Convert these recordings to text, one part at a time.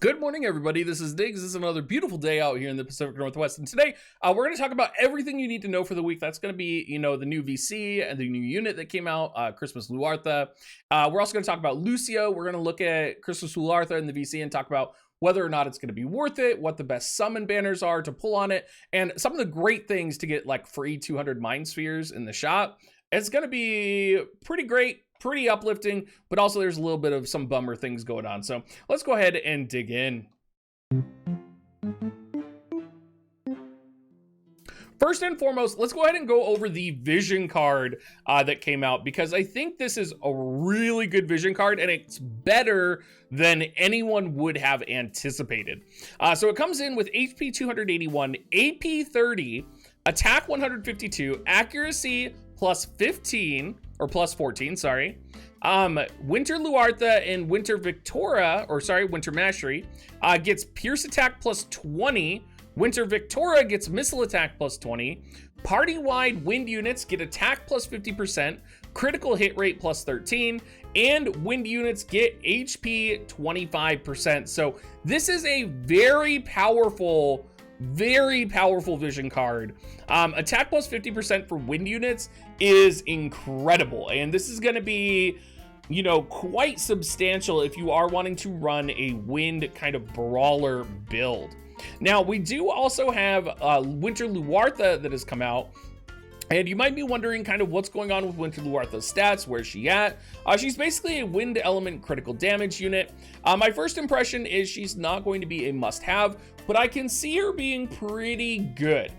Good morning, everybody. This is Diggs. This is another beautiful day out here in the Pacific Northwest. And today, we're going to talk about everything you need to know for the week. That's going to be, the new VC and the new unit that came out, Christmas Luartha. We're also going to talk about Lucio. We're going to look at Christmas Luartha and the VC and talk about whether or not it's going to be worth it, what the best summon banners are to pull on it, and some of the great things to get like free 200 Mind Spheres in the shop. It's going to be pretty great. Pretty uplifting, but also there's a little bit of some bummer things going on. So let's go ahead and dig in. First and foremost, let's go ahead and go over the vision card that came out, because I think this is a really good vision card and it's better than anyone would have anticipated. So it comes in with HP 281, AP 30, attack 152, accuracy plus 15, or plus 14, sorry. Winter Luartha and Winter Winter Mastery gets Pierce Attack plus 20. Winter Victoria gets Missile Attack plus 20. Party-wide wind units get attack plus 50%, critical hit rate plus 13, and wind units get HP 25%. So this is a very powerful vision card. Attack plus 50% for wind units is incredible, and this is going to be quite substantial if you are wanting to run a wind kind of brawler build. Now we do also have Winter Luartha that has come out, and you might be wondering kind of what's going on with Winter Luartha's stats. Where's she at? She's basically a wind element critical damage unit. My first impression is she's not going to be a must-have, but I can see her being pretty good.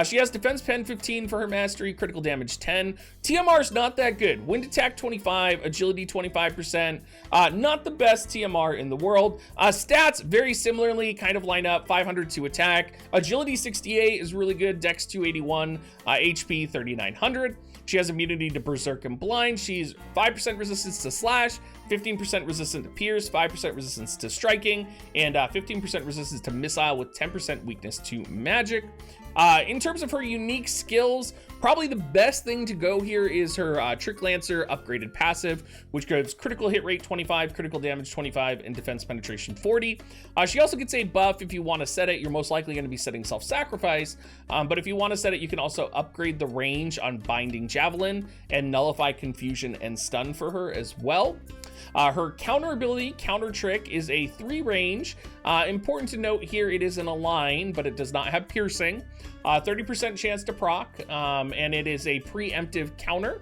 She has defense pen 15 for her mastery, critical damage 10. TMR's not that good. Wind attack 25, agility 25%. Not the best TMR in the world. Stats very similarly kind of line up. 500 to attack. Agility 68 is really good. Dex 281, HP 3900. She has immunity to Berserk and Blind. She's 5% resistance to Slash, 15% resistance to Pierce, 5% resistance to Striking, and 15% resistance to Missile with 10% weakness to Magic. In terms of her unique skills, probably the best thing to go here is her Trick Lancer upgraded passive, which gives critical hit rate 25, critical damage 25, and defense penetration 40. She also gets a buff if you want to set it. You're most likely going to be setting self-sacrifice, but if you want to set it, you can also upgrade the range on Binding Javelin and nullify confusion and stun for her as well. Her counter ability, Counter Trick, is a 3 range. Important to note here, it is in a line, but it does not have piercing. 30% chance to proc, and it is a preemptive counter.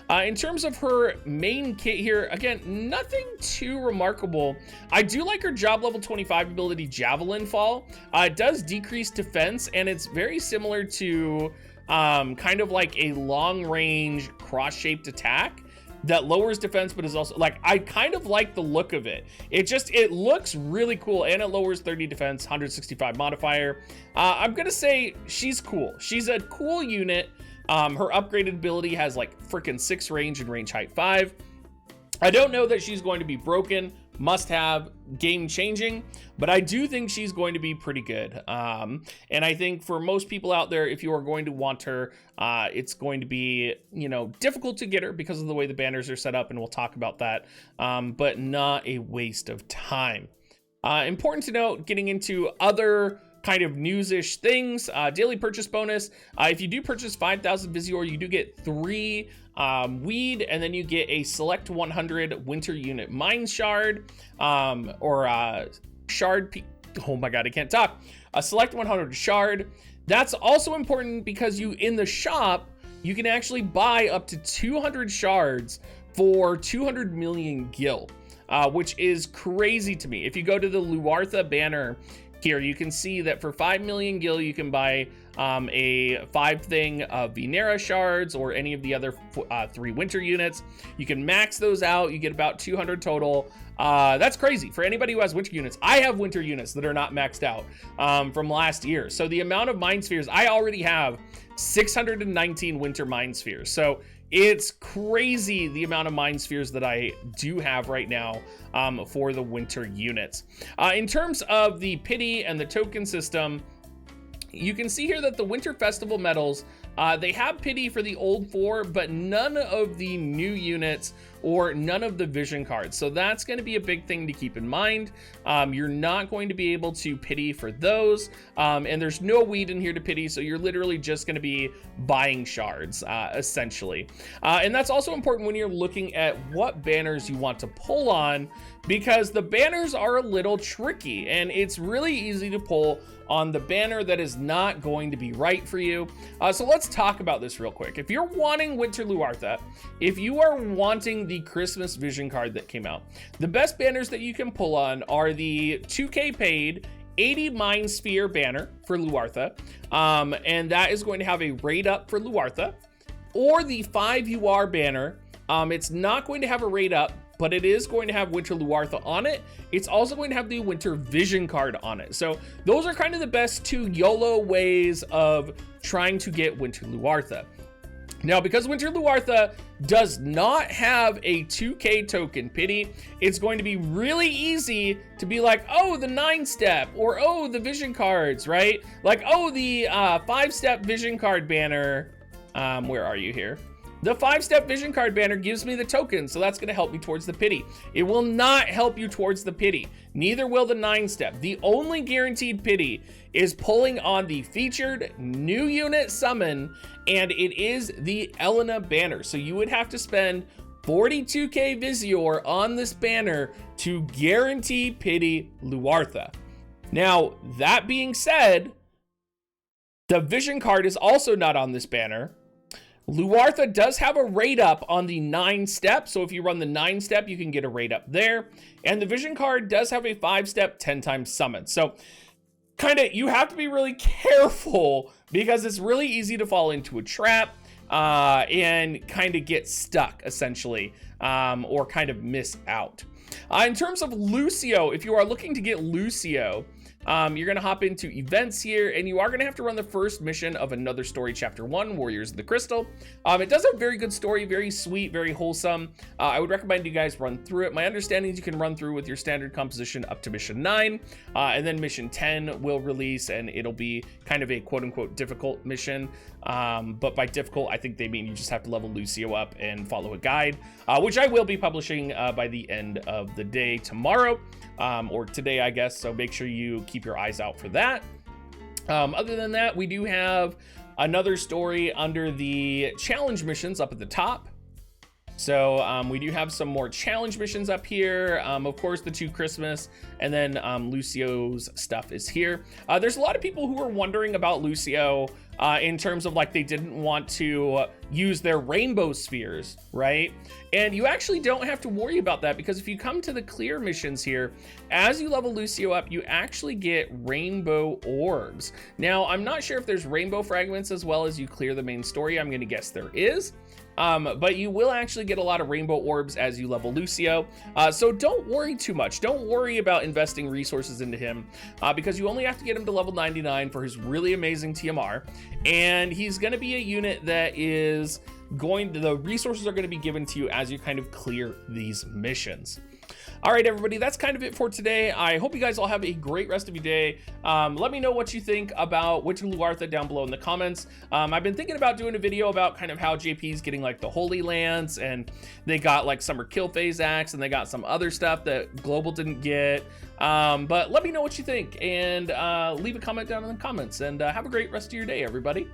In terms of her main kit here, again, nothing too remarkable. I do like her job level 25 ability, Javelin Fall. It does decrease defense, and it's very similar to kind of like a long range cross-shaped attack that lowers defense, but is also like, I kind of like the look of it. It looks really cool, and it lowers 30 defense, 165 modifier. I'm gonna say she's cool. She's a cool unit. Her upgraded ability has like freaking 6 range and range height 5. I don't know that she's going to be broken, must have, game changing, but I do think she's going to be pretty good. And I think for most people out there, if you are going to want her, it's going to be, difficult to get her because of the way the banners are set up, and we'll talk about that, but not a waste of time. Important to note, getting into other kind of news-ish things, daily purchase bonus. If you do purchase 5,000 Visior, you do get 3 weed, and then you get a select 100 winter unit Mind Shard, shard. Oh my god, I can't talk. A select 100 shard. That's also important because in the shop, you can actually buy up to 200 shards for 200 million gil, which is crazy to me. If you go to the Luartha banner here, you can see that for 5 million gil, you can buy a 5 thing of Winter shards or any of the other 3 winter units. You can max those out. You get about 200 total. That's crazy for anybody who has winter units. I have winter units that are not maxed out from last year. So the amount of Mind Spheres, I already have 619 winter Mind Spheres. So it's crazy the amount of Mind Spheres that I do have right now for the winter units. In terms of the pity and the token system, you can see here that the Winter Festival medals, they have pity for the old 4, but none of the new units or none of the vision cards. So that's going to be a big thing to keep in mind. You're not going to be able to pity for those, and there's no weed in here to pity, so you're literally just going to be buying shards, essentially. And that's also important when you're looking at what banners you want to pull on, because the banners are a little tricky, and it's really easy to pull on the banner that is not going to be right for you. So let's talk about this real quick. If you're wanting Winter Luartha, if you are wanting the Christmas vision card that came out, the best banners that you can pull on are the 2K paid 80 Mind Sphere banner for Luartha, and that is going to have a rate up for Luartha, or the 5 UR banner. It's not going to have a rate up, but it is going to have Winter Luartha on it. It's also going to have the Winter Vision card on it. So those are kind of the best 2 YOLO ways of trying to get Winter Luartha. Now, because Winter Luartha does not have a 2K token pity, it's going to be really easy to be like, oh, the 9-step, or oh, the vision cards, right? Like, oh, the 5-step vision card banner. Where are you here? The 5-step vision card banner gives me the token, so that's going to help me towards the pity. It will not help you towards the pity. Neither will the 9-step. The only guaranteed pity is pulling on the featured new unit summon, and it is the Elena banner. So you would have to spend 42k Visior on this banner to guarantee pity Luartha. Now, that being said, the vision card is also not on this banner. Luartha does have a rate up on the 9-step, so if you run the 9-step, you can get a rate up there. And the vision card does have a 5-step 10 times summon. So you have to be really careful, because it's really easy to fall into a trap and kind of get stuck, essentially, or kind of miss out. In terms of Lucio, if you are looking to get Lucio, you're going to hop into events here, and you are going to have to run the first mission of Another Story Chapter 1, Warriors of the Crystal. It does have a very good story, very sweet, very wholesome. I would recommend you guys run through it. My understanding is you can run through with your standard composition up to mission 9, and then mission 10 will release, and it'll be kind of a quote-unquote difficult mission. But by difficult, I think they mean you just have to level Lucio up and follow a guide, which I will be publishing by the end of the day tomorrow, or today, I guess. So make sure you keep your eyes out for that. Other than that, we do have Another Story under the challenge missions up at the top. So we do have some more challenge missions up here. Of course, the 2 Christmas, and then Lucio's stuff is here. There's a lot of people who are wondering about Lucio in terms of like they didn't want to use their rainbow spheres, right? And you actually don't have to worry about that, because if you come to the clear missions here, as you level Lucio up, you actually get rainbow orbs. Now, I'm not sure if there's rainbow fragments as well as you clear the main story. I'm going to guess there is. But you will actually get a lot of rainbow orbs as you level Lucio. So don't worry too much. Don't worry about investing resources into him, because you only have to get him to level 99 for his really amazing TMR. And he's going to be a unit that is the resources are going to be given to you as you kind of clear these missions. All right, everybody, that's kind of it for today. I hope you guys all have a great rest of your day. Let me know what you think about Winter Luartha down below in the comments. I've been thinking about doing a video about kind of how JP's getting like the Holy Lance, and they got like Summer Kill Phase Axe, and they got some other stuff that Global didn't get. But let me know what you think, and leave a comment down in the comments, and have a great rest of your day, everybody.